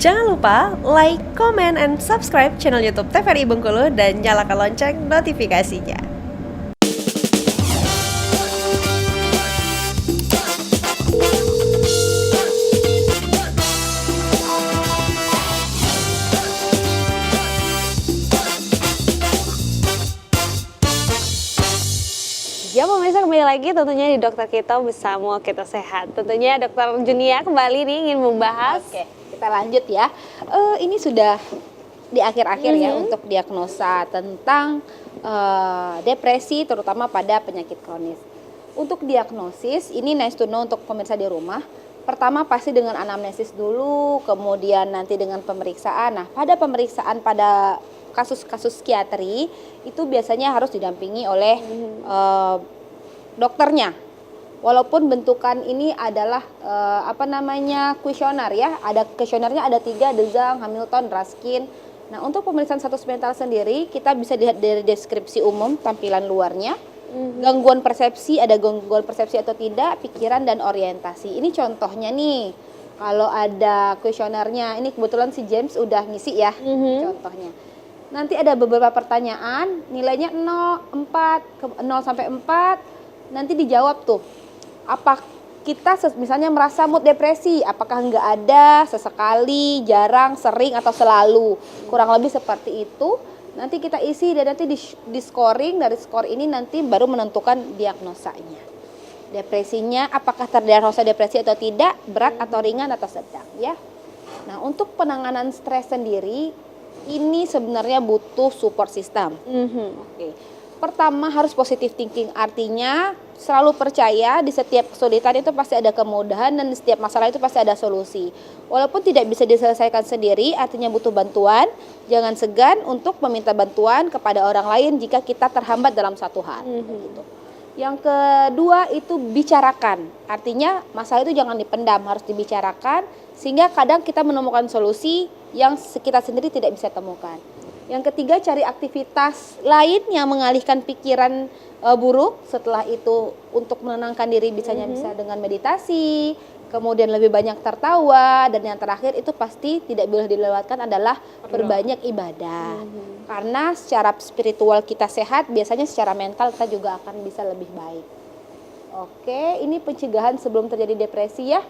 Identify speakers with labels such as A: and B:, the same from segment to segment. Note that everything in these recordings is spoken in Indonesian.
A: Jangan lupa like, comment, and subscribe channel YouTube TVRI Bengkulu dan nyalakan lonceng notifikasinya.
B: Ya pemirsa, kembali lagi tentunya di Dokter Kita bersama Kita Sehat. Tentunya Dokter Junia kembali nih ingin membahas.
C: Oke, kita lanjut ya. Ini sudah di akhir-akhir ya untuk diagnosa tentang depresi terutama pada penyakit kronis. Untuk diagnosis ini nice to know untuk pemirsa di rumah. Pertama pasti dengan anamnesis dulu, kemudian nanti dengan pemeriksaan. Nah, pada pemeriksaan pada kasus-kasus psikiatri itu biasanya harus didampingi oleh dokternya. Walaupun bentukan ini adalah kuesioner ya. Ada kuesionernya ada 3, Dezang, Hamilton, Raskin. Nah, untuk pemeriksaan status mental sendiri kita bisa lihat dari deskripsi umum tampilan luarnya. Gangguan persepsi, ada gangguan persepsi atau tidak, pikiran dan orientasi. Ini contohnya nih. Kalau ada kuesionernya, ini kebetulan si James udah ngisi ya contohnya. Nanti ada beberapa pertanyaan, nilainya 0 sampai 4, nanti dijawab tuh. Apa kita misalnya merasa mood depresi, apakah enggak ada, sesekali, jarang, sering, atau selalu. Kurang lebih seperti itu. Nanti kita isi dan nanti di scoring, dari skor ini nanti baru menentukan diagnosanya. Depresinya apakah terdiagnosa depresi atau tidak, berat atau ringan atau sedang ya. Nah, untuk penanganan stres sendiri ini sebenarnya butuh support system. Oke. Pertama harus positive thinking, artinya selalu percaya di setiap kesulitan itu pasti ada kemudahan dan di setiap masalah itu pasti ada solusi. Walaupun tidak bisa diselesaikan sendiri, artinya butuh bantuan, jangan segan untuk meminta bantuan kepada orang lain jika kita terhambat dalam satu hal. Gitu. Yang kedua itu bicarakan, artinya masalah itu jangan dipendam, harus dibicarakan sehingga kadang kita menemukan solusi yang kita sendiri tidak bisa temukan. Yang ketiga cari aktivitas lain yang mengalihkan pikiran buruk. Setelah itu untuk menenangkan diri bisa dengan meditasi, kemudian lebih banyak tertawa, dan yang terakhir itu pasti tidak boleh dilewatkan adalah berbanyak ibadah. Karena secara spiritual kita sehat, biasanya secara mental kita juga akan bisa lebih baik. Oke, ini pencegahan sebelum terjadi depresi ya.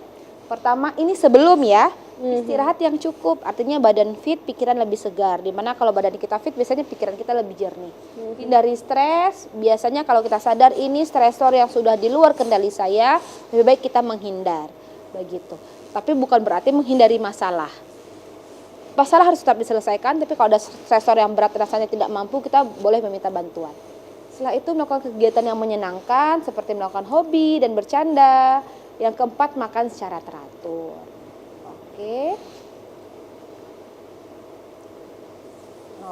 C: Pertama ini sebelum ya, istirahat yang cukup, artinya badan fit, pikiran lebih segar. Dimana kalau badan kita fit biasanya pikiran kita lebih jernih. Hindari stres, biasanya kalau kita sadar ini stresor yang sudah di luar kendali saya, lebih baik kita menghindar. Begitu. Tapi bukan berarti menghindari masalah. Masalah harus tetap diselesaikan, tapi kalau ada stresor yang berat rasanya tidak mampu, kita boleh meminta bantuan. Setelah itu melakukan kegiatan yang menyenangkan seperti melakukan hobi dan bercanda. Yang keempat, makan secara teratur.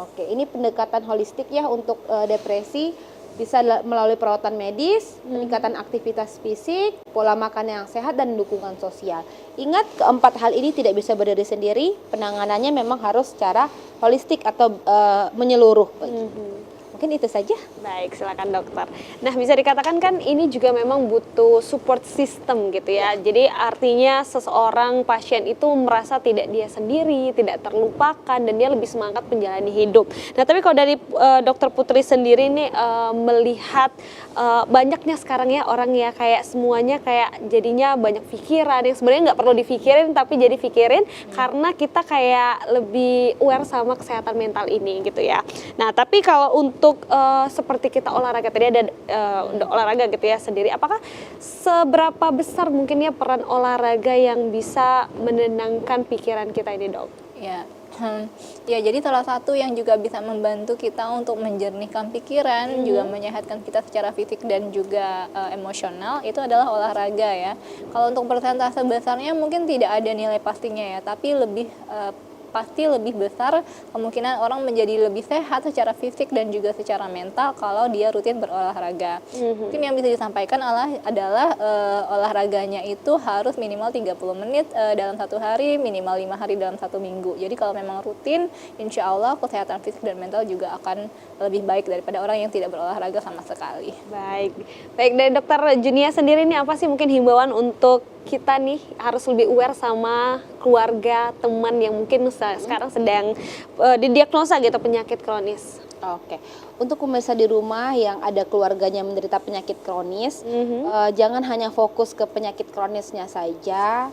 C: Oke, ini pendekatan holistik ya untuk depresi. Bisa melalui perawatan medis, peningkatan aktivitas fisik, pola makan yang sehat, dan dukungan sosial. Ingat, keempat hal ini tidak bisa berdiri sendiri. Penanganannya memang harus secara holistik atau menyeluruh. Mungkin itu saja.
B: Baik, silakan dokter. Nah, bisa dikatakan kan ini juga memang butuh support system gitu ya. Jadi artinya seseorang pasien itu merasa tidak dia sendiri, tidak terlupakan, dan dia lebih semangat menjalani hidup. Nah, tapi kalau dari dokter Putri sendiri nih melihat banyaknya sekarang ya orang ya kayak semuanya kayak jadinya banyak pikiran yang sebenarnya nggak perlu dipikirin tapi jadi pikirin karena kita kayak lebih aware sama kesehatan mental ini gitu ya. Nah, tapi kalau untuk seperti kita olahraga tadi ada olahraga gitu ya sendiri, apakah seberapa besar mungkin ya peran olahraga yang bisa menenangkan pikiran kita ini, dok?
D: Ya, jadi salah satu yang juga bisa membantu kita untuk menjernihkan pikiran, juga menyehatkan kita secara fisik dan juga emosional, itu adalah olahraga ya. Kalau untuk persentase besarnya mungkin tidak ada nilai pastinya ya, tapi pasti lebih besar kemungkinan orang menjadi lebih sehat secara fisik dan juga secara mental kalau dia rutin berolahraga. Mungkin yang bisa disampaikan adalah olahraganya itu harus minimal 30 menit dalam satu hari, minimal 5 hari dalam satu minggu. Jadi kalau memang rutin, insya Allah kesehatan fisik dan mental juga akan lebih baik daripada orang yang tidak berolahraga sama sekali.
B: Baik dari dokter Junia sendiri ini apa sih mungkin himbauan untuk kita nih harus lebih aware sama keluarga, teman yang mungkin sekarang sedang didiagnosa gitu penyakit kronis?
C: Oke, untuk pemirsa di rumah yang ada keluarganya menderita penyakit kronis, jangan hanya fokus ke penyakit kronisnya saja.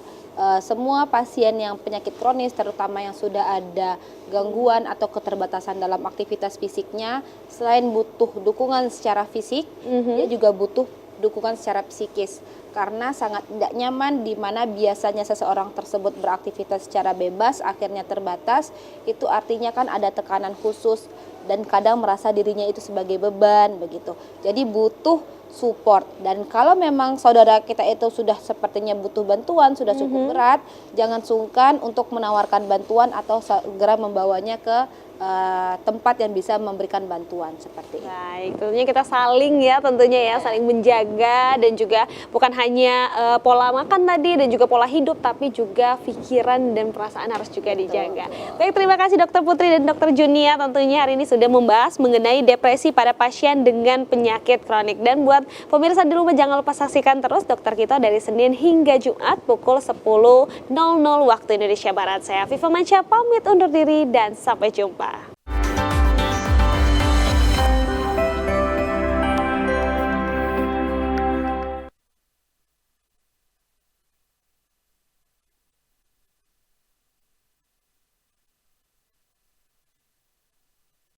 C: Semua pasien yang penyakit kronis, terutama yang sudah ada gangguan atau keterbatasan dalam aktivitas fisiknya, selain butuh dukungan secara fisik, dia juga butuh dukungan secara psikis. Karena sangat tidak nyaman di mana biasanya seseorang tersebut beraktivitas secara bebas, akhirnya terbatas, itu artinya kan ada tekanan khusus dan kadang merasa dirinya itu sebagai beban begitu. Jadi butuh support, dan kalau memang saudara kita itu sudah sepertinya butuh bantuan, sudah cukup berat, jangan sungkan untuk menawarkan bantuan atau segera membawanya ke tempat yang bisa memberikan bantuan seperti itu.
B: Baik, tentunya kita saling ya, tentunya ya, saling menjaga, dan juga bukan hanya pola makan tadi dan juga pola hidup, tapi juga pikiran dan perasaan harus juga dijaga. Baik, terima kasih Dokter Putri dan Dokter Junia, tentunya hari ini sudah membahas mengenai depresi pada pasien dengan penyakit kronik. Dan buat pemirsa di rumah jangan lupa saksikan terus dokter kita dari Senin hingga Jumat pukul 10.00 waktu Indonesia Barat. Saya Viva Mansyah pamit undur diri dan sampai jumpa.